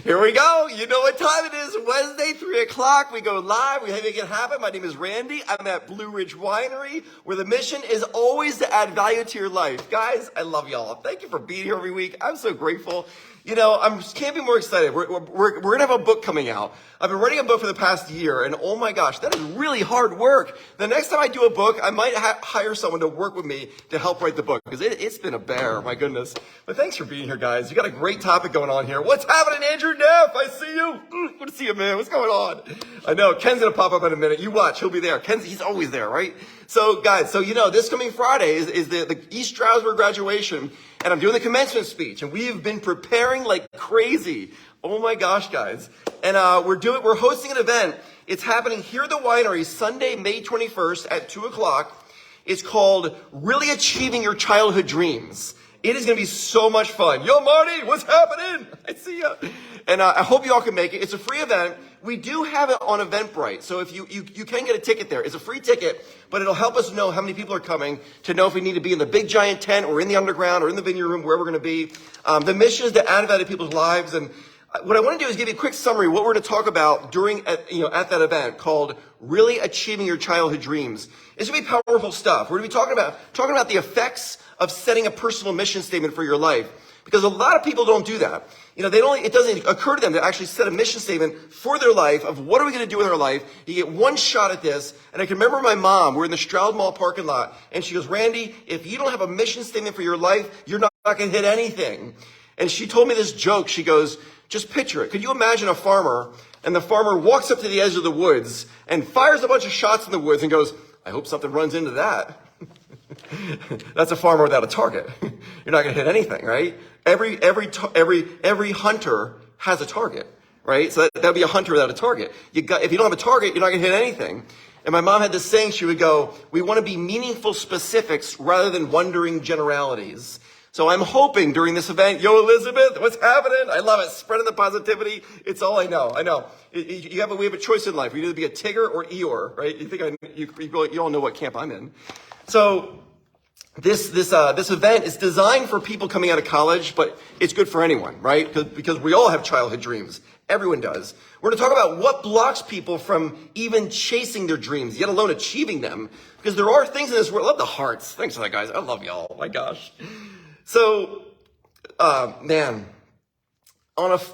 Here we go. You know what time it is. Wednesday, 3 o'clock. We go live. We make it happen. My name is Randy. I'm at Blue Ridge Winery, where the mission is always to add value to your life. Guys, I love y'all. Thank you for being here every week. I'm so grateful. You know, I can't be more excited. We're going to have a book coming out. I've been writing a book for the past year, and oh my gosh, that is really hard work. The next time I do a book, I might hire someone to work with me to help write the book, because it's been a bear, my goodness. But thanks for being here, guys. You got a great topic going on here. What's happening, Andrew Neff? I see you. Good to see you, man. What's going on? I know, Ken's going to pop up in a minute. You watch. He'll be there. He's always there, right? So, guys, this coming Friday is the East Stroudsburg graduation, and I'm doing the commencement speech, and we've been preparing like crazy. Oh my gosh, guys. And we're hosting an event. It's happening here at the winery Sunday, May 21st at 2 o'clock. It's called Really Achieving Your Childhood Dreams. It is going to be so much fun. Yo, Marty, what's happening? I see ya. And I hope you all can make it. It's a free event. We do have it on Eventbrite. So if you can get a ticket there. It's a free ticket, but it'll help us know how many people are coming, to know if we need to be in the big giant tent or in the underground or in the vineyard room, wherever we're going to be. The mission is to add value to people's lives. And what I want to do is give you a quick summary of what we're going to talk about at that event, called Really Achieving Your Childhood Dreams. It's going to be powerful stuff. We're going to be talking about the effects of setting a personal mission statement for your life. Because a lot of people don't do that. It doesn't occur to them to actually set a mission statement for their life of what are we going to do with our life. You get one shot at this. And I can remember my mom, we're in the Stroud Mall parking lot, and she goes, Randy, if you don't have a mission statement for your life, you're not going to hit anything. And she told me this joke. She goes, just picture it. Could you imagine a farmer, and the farmer walks up to the edge of the woods and fires a bunch of shots in the woods and goes, I hope something runs into that. That's a farmer without a target. You're not going to hit anything, right? Every hunter has a target, right? So that'd be a hunter without a target. If you don't have a target, you're not going to hit anything. And my mom had this saying. She would go, we want to be meaningful specifics rather than wondering generalities. So I'm hoping during this event, yo, Elizabeth, what's happening? I love it. Spreading the positivity. It's all I know. We have a choice in life. We either be a Tigger or Eeyore, right? You all know what camp I'm in. So this event is designed for people coming out of college, but it's good for anyone, right? Because we all have childhood dreams. Everyone does. We're going to talk about what blocks people from even chasing their dreams, yet alone achieving them. Because there are things in this world. I love the hearts. Thanks for that, guys. I love y'all. My gosh. So, on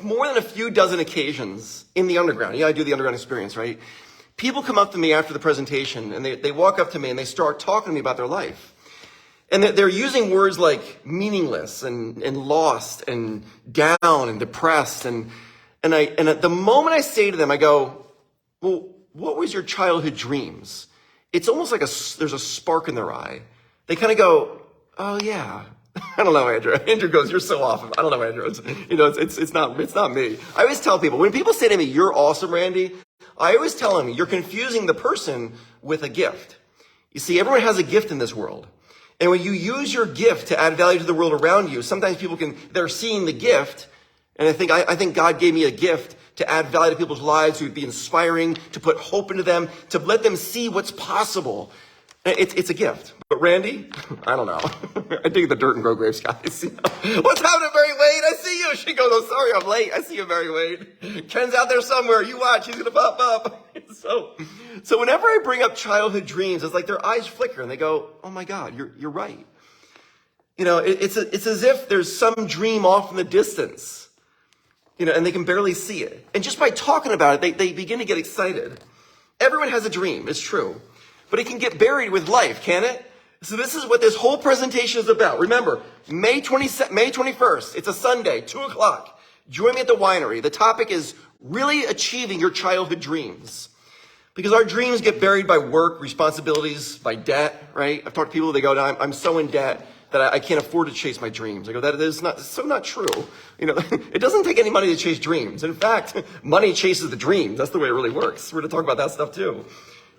more than a few dozen occasions in the underground, I do the underground experience, right? People come up to me after the presentation, and they walk up to me and they start talking to me about their life. And they're using words like meaningless and lost and down and depressed. And at the moment I say to them, I go, well, what was your childhood dreams? It's almost like there's a spark in their eye. They kind of go, oh yeah. I don't know, Andrew. Andrew goes, you're so off. I don't know, Andrew. It's not me. I always tell people, when people say to me, you're awesome, Randy, I always tell them, you're confusing the person with a gift. You see, everyone has a gift in this world. And when you use your gift to add value to the world around you, sometimes they're seeing the gift. And I think God gave me a gift to add value to people's lives, to be inspiring, to put hope into them, to let them see what's possible. It's a gift. But Randy, I don't know. I dig the dirt and grow grapes, guys. What's happening, Mary Wade? I see you. She goes, oh, sorry, I'm late. I see you, Mary Wade. Ken's out there somewhere. You watch. He's going to pop up. So whenever I bring up childhood dreams, it's like their eyes flicker and they go, oh my God, you're right. It's as if there's some dream off in the distance, and they can barely see it. And just by talking about it, they begin to get excited. Everyone has a dream. It's true. But it can get buried with life, can it? So this is what this whole presentation is about. Remember, May 21st. It's a Sunday, 2 o'clock. Join me at the winery. The topic is really achieving your childhood dreams. Because our dreams get buried by work, responsibilities, by debt, right? I've talked to people, they go, I'm so in debt that I can't afford to chase my dreams. I go, that is not true. It doesn't take any money to chase dreams. In fact, money chases the dreams. That's the way it really works. We're going to talk about that stuff too.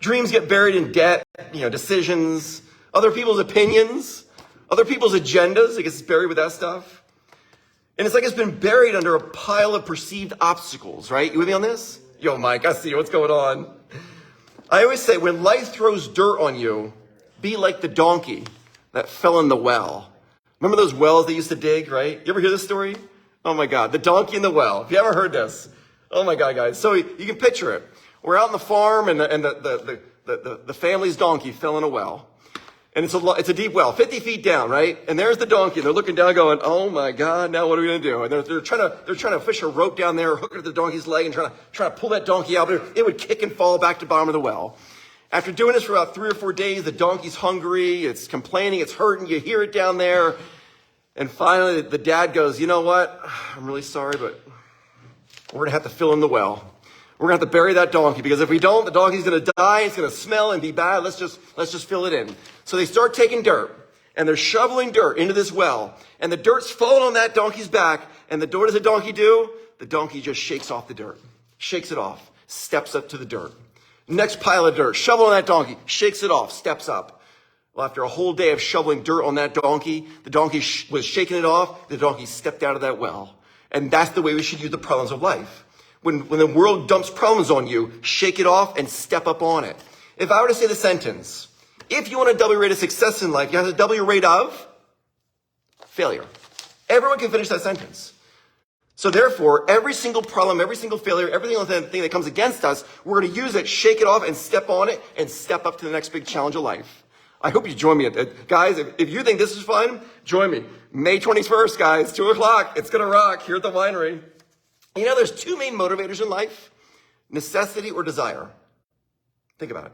Dreams get buried in debt, decisions, other people's opinions, other people's agendas. It gets buried with that stuff. And it's like it's been buried under a pile of perceived obstacles, right? You with me on this? Yo, Mike, I see you. What's going on? I always say, when life throws dirt on you, be like the donkey that fell in the well. Remember those wells they used to dig, right? You ever hear this story? Oh my God, the donkey in the well. If you ever heard this, oh my God, guys. So you can picture it. We're out on the farm, and the family's donkey fell in a well. And it's a deep well, 50 feet down, right? And there's the donkey. And they're looking down going, oh my God, now what are we going to do? And they're trying to fish a rope down there, hook it to the donkey's leg and trying to pull that donkey out. But it would kick and fall back to the bottom of the well. After doing this for about 3 or 4 days, the donkey's hungry. It's complaining. It's hurting. You hear it down there. And finally, the dad goes, you know what? I'm really sorry, but we're going to have to fill in the well. We're going to have to bury that donkey, because if we don't, the donkey's going to die. It's going to smell and be bad. Let's just fill it in. So they start taking dirt, and they're shoveling dirt into this well, and the dirt's falling on that donkey's back. And what does the donkey do? The donkey just shakes off the dirt, shakes it off, steps up to the dirt. Next pile of dirt, shovel on that donkey, shakes it off, steps up. Well, after a whole day of shoveling dirt on that donkey, the donkey was shaking it off. The donkey stepped out of that well. And that's the way we should use the problems of life. When the world dumps problems on you, shake it off and step up on it. If I were to say the sentence, if you want to double your rate of success in life, you have to double your rate of failure. Everyone can finish that sentence. So therefore, every single problem, every single failure, every single thing that comes against us, we're going to use it, shake it off, and step on it, and step up to the next big challenge of life. I hope you join me. Guys, if you think this is fun, join me. May 21st, guys, 2 o'clock. It's going to rock here at the winery. You know, there's 2 main motivators in life: necessity or desire. Think about it.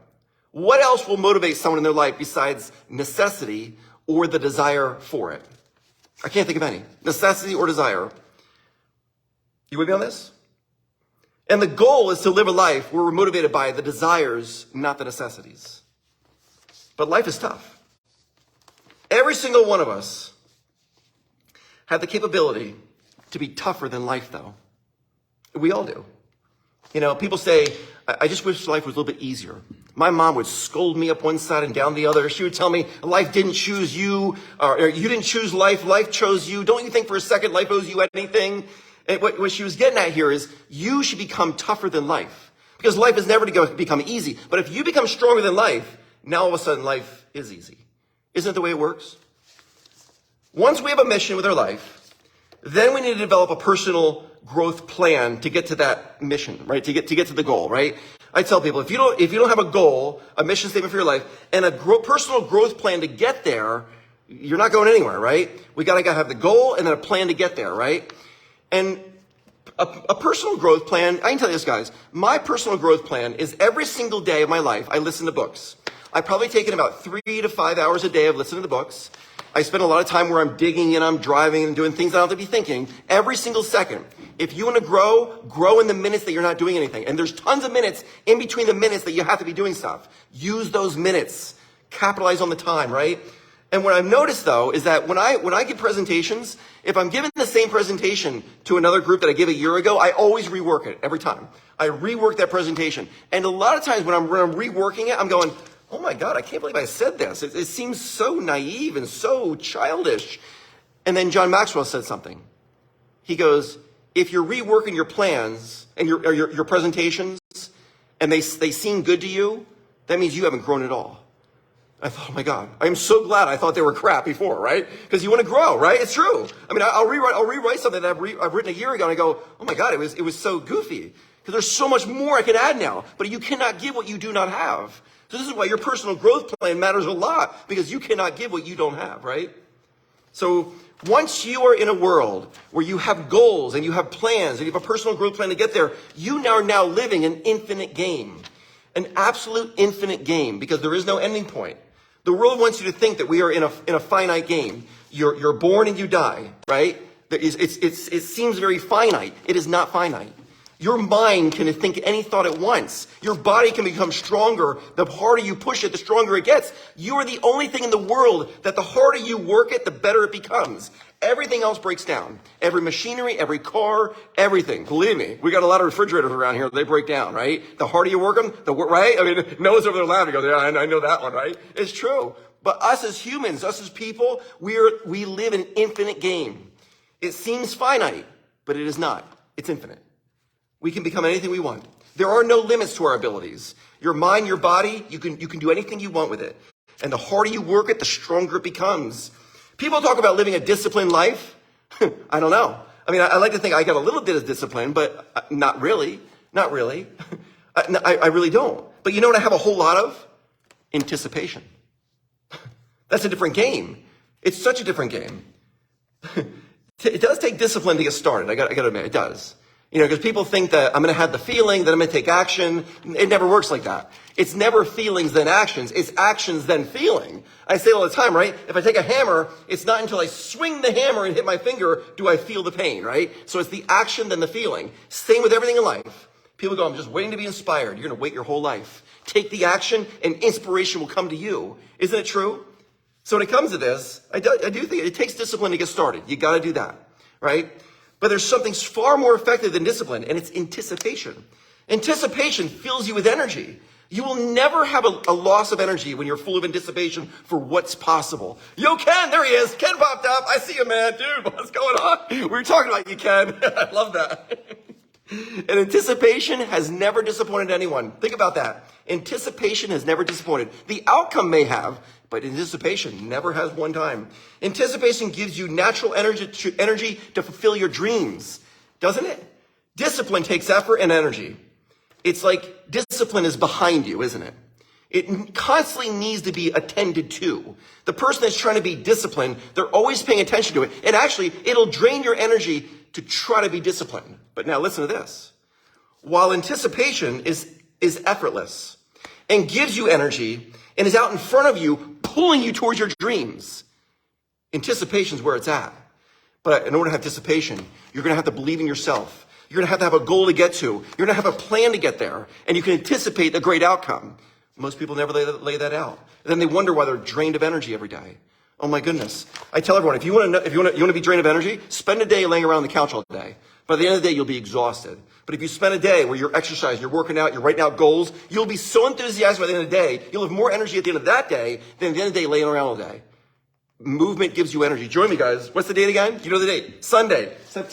What else will motivate someone in their life besides necessity or the desire for it? I can't think of any. Necessity or desire. You with me on this? And the goal is to live a life where we're motivated by the desires, not the necessities. But life is tough. Every single one of us have the capability to be tougher than life, though. We all do. You know, people say, I just wish life was a little bit easier. My mom would scold me up one side and down the other. She would tell me, life didn't choose you, or you didn't choose life, life chose you. Don't you think for a second life owes you anything? And what she was getting at here is, you should become tougher than life. Because life is never going to become easy. But if you become stronger than life, now all of a sudden life is easy. Isn't it the way it works? Once we have a mission with our life, then we need to develop a personal growth plan to get to that mission, right? To get to the goal, right? I tell people, if you don't have a goal, a mission statement for your life, and a personal growth plan to get there, you're not going anywhere, right? We gotta have the goal and then a plan to get there, right? And a personal growth plan, I can tell you this, guys, my personal growth plan is every single day of my life, I listen to books. I probably take in about 3 to 5 hours a day of listening to books. I spend a lot of time where I'm digging and I'm driving and doing things I don't have to be thinking every single second. If you want to grow in the minutes that you're not doing anything. And there's tons of minutes in between the minutes that you have to be doing stuff. Use those minutes. Capitalize on the time, right? And what I've noticed, though, is that when I give presentations, if I'm giving the same presentation to another group that I gave a year ago, I always rework it every time. I rework that presentation. And a lot of times when I'm reworking it, I'm going, oh my God, I can't believe I said this. It seems so naive and so childish. And then John Maxwell said something. He goes, if you're reworking your plans and your presentations and they seem good to you, that means you haven't grown at all. I thought, oh my God, I'm so glad I thought they were crap before, right? Because you want to grow, right? It's true. I mean, I'll rewrite something that I've written a year ago and I go, oh my God, it was so goofy. Because there's so much more I can add now. But you cannot give what you do not have. So this is why your personal growth plan matters a lot, because you cannot give what you don't have, right? So once you are in a world where you have goals and you have plans and you have a personal growth plan to get there, you are now living an infinite game, an absolute infinite game, because there is no ending point. The world wants you to think that we are in a finite game. You're born and you die, right? It seems very finite. It is not finite. Your mind can think any thought at once. Your body can become stronger. The harder you push it, the stronger it gets. You are the only thing in the world that the harder you work it, the better it becomes. Everything else breaks down. Every machinery, every car, everything. Believe me, we got a lot of refrigerators around here. They break down, right? The harder you work them, right? I mean, Noah's over there laughing. Goes, yeah, I know that one, right? It's true. But us as humans, us as people, we live an infinite game. It seems finite, but it is not. It's infinite. We can become anything we want. There are no limits to our abilities. Your mind, your body, you can do anything you want with it. And the harder you work it, the stronger it becomes. People talk about living a disciplined life. I don't know. I mean, I like to think I got a little bit of discipline, but not really. Not really. I really don't. But you know what I have a whole lot of? Anticipation. That's a different game. It's such a different game. It does take discipline to get started. I got to admit, it does. You know, because people think that I'm going to have the feeling, that I'm going to take action. It never works like that. It's never feelings then actions. It's actions then feeling. I say it all the time, right? If I take a hammer, it's not until I swing the hammer and hit my finger do I feel the pain, right? So it's the action then the feeling. Same with everything in life. People go, I'm just waiting to be inspired. You're going to wait your whole life. Take the action and inspiration will come to you. Isn't it true? So when it comes to this, I do think it takes discipline to get started. You got to do that, right? But there's something far more effective than discipline, and it's anticipation. Anticipation fills you with energy. You will never have a loss of energy when you're full of anticipation for what's possible. Yo, Ken, there he is. Ken popped up. I see you, man. Dude, what's going on? We were talking about you, Ken. I love that. And anticipation has never disappointed anyone. Think about that. Anticipation has never disappointed. The outcome may have, but anticipation never has one time. Anticipation gives you natural energy to fulfill your dreams, doesn't it? Discipline takes effort and energy. It's like discipline is behind you, isn't it? It constantly needs to be attended to. The person that's trying to be disciplined, they're always paying attention to it. And actually, it'll drain your energy to try to be disciplined. But now listen to this. While anticipation is effortless and gives you energy and is out in front of you, pulling you towards your dreams, anticipation is where it's at. But in order to have dissipation, you're going to have to believe in yourself. You're going to have a goal to get to. You're going to have a plan to get there. And you can anticipate a great outcome. Most people never lay that out. And then they wonder why they're drained of energy every day. Oh my goodness. I tell everyone, if you want to be drained of energy, spend a day laying around the couch all day. By the end of the day, you'll be exhausted. But if you spend a day where you're exercising, you're working out, you're writing out goals, you'll be so enthusiastic by the end of the day, you'll have more energy at the end of that day than at the end of the day laying around all day. Movement gives you energy. Join me, guys. What's the date again? You know the date. Sunday. May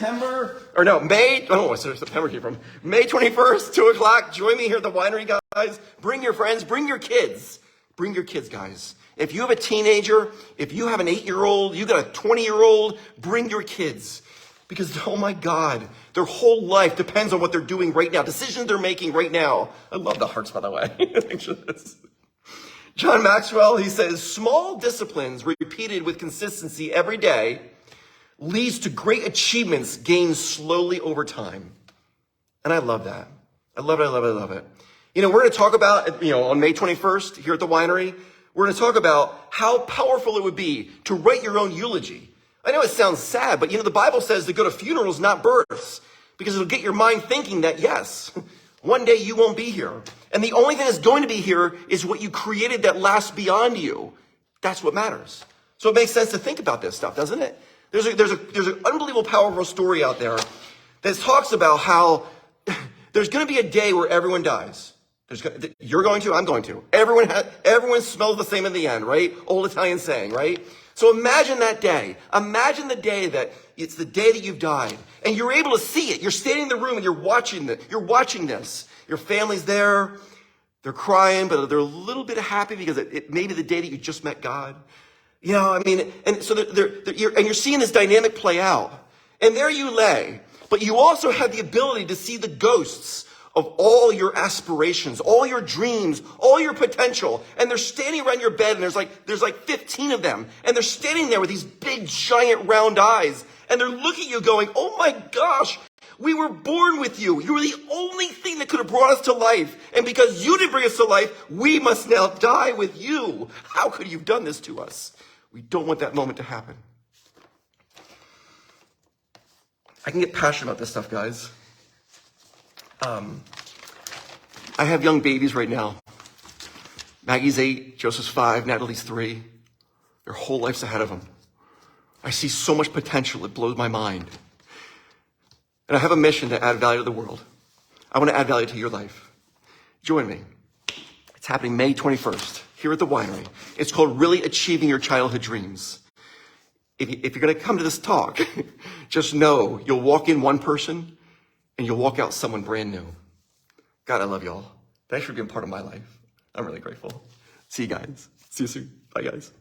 21st, 2 o'clock. Join me here at the winery, guys. Bring your friends, bring your kids. Bring your kids, guys. If you have a teenager, if you have an 8-year-old, you got a 20-year-old, bring your kids. Because, oh my God, their whole life depends on what they're doing right now, decisions they're making right now. I love the hearts, by the way. Thanks for this. John Maxwell, he says, small disciplines repeated with consistency every day leads to great achievements gained slowly over time. And I love that. I love it. You know, we're going to talk about, on May 21st here at the winery, we're going to talk about how powerful it would be to write your own eulogy. I know it sounds sad, but the Bible says to go to funerals, not births, because it'll get your mind thinking that, yes, one day you won't be here. And the only thing that's going to be here is what you created that lasts beyond you. That's what matters. So it makes sense to think about this stuff, doesn't it? There's an unbelievable, powerful story out there that talks about how there's going to be a day where everyone dies. You're going to, I'm going to. Everyone smells the same in the end, right? Old Italian saying, right? So imagine that day. Imagine the day that it's the day that you've died. And you're able to see it. You're standing in the room and you're watching this. Your family's there. They're crying, but they're a little bit happy because it may be the day that you just met God. And so you're seeing this dynamic play out. And there you lay. But you also have the ability to see the ghosts of all your aspirations, all your dreams, all your potential. And they're standing around your bed and there's like 15 of them. And they're standing there with these big, giant, round eyes. And they're looking at you going, oh my gosh, we were born with you. You were the only thing that could have brought us to life. And because you didn't bring us to life, we must now die with you. How could you have done this to us? We don't want that moment to happen. I can get passionate about this stuff, guys. I have young babies right now. Maggie's 8, Joseph's 5, Natalie's 3. Their whole life's ahead of them. I see so much potential, it blows my mind. And I have a mission to add value to the world. I want to add value to your life. Join me. It's happening May 21st here at the winery. It's called Really Achieving Your Childhood Dreams. If you're going to come to this talk, just know you'll walk in one person and you'll walk out someone brand new. God, I love y'all. Thanks for being part of my life. I'm really grateful. See you guys. See you soon. Bye, guys.